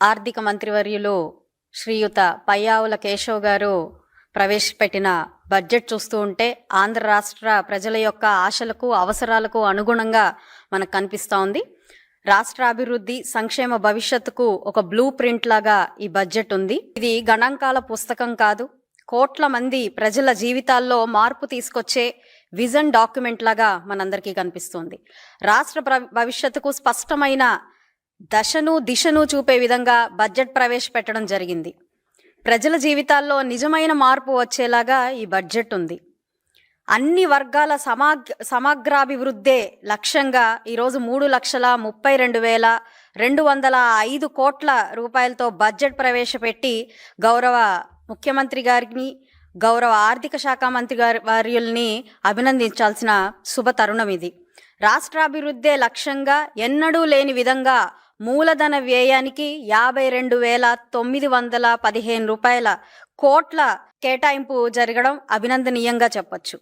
ఆర్థిక మంత్రివర్యులు శ్రీయుత పయ్యావుల కేశవ్ గారు ప్రవేశపెట్టిన బడ్జెట్ చూస్తూ ఉంటే ఆంధ్ర రాష్ట్ర ప్రజల యొక్క ఆశలకు అవసరాలకు అనుగుణంగా మనకు కనిపిస్తూ ఉంది. రాష్ట్ర అభివృద్ధి సంక్షేమ భవిష్యత్తుకు ఒక బ్లూ ప్రింట్ లాగా ఈ బడ్జెట్ ఉంది. ఇది గణాంకాల పుస్తకం కాదు, కోట్ల మంది ప్రజల జీవితాల్లో మార్పు తీసుకొచ్చే విజన్ డాక్యుమెంట్ లాగా మనందరికీ కనిపిస్తుంది. రాష్ట్ర భవిష్యత్తుకు స్పష్టమైన దిశను చూపే విధంగా బడ్జెట్ ప్రవేశపెట్టడం జరిగింది. ప్రజల జీవితాల్లో నిజమైన మార్పు వచ్చేలాగా ఈ బడ్జెట్ ఉంది. అన్ని వర్గాల సమగ్రాభివృద్ధే లక్ష్యంగా ఈరోజు 3,32,205 కోట్ల రూపాయలతో బడ్జెట్ ప్రవేశపెట్టి గౌరవ ముఖ్యమంత్రి గారిని, గౌరవ ఆర్థిక శాఖ మంత్రి వర్యుల్ని అభినందించాల్సిన శుభ తరుణం ఇది. రాష్ట్రాభివృద్ధే లక్ష్యంగా ఎన్నడూ లేని విధంగా మూలధన వ్యయానికి 52,915 రూపాయల కోట్ల కేటాయింపు జరగడం అభినందనీయంగా చెప్పొచ్చు.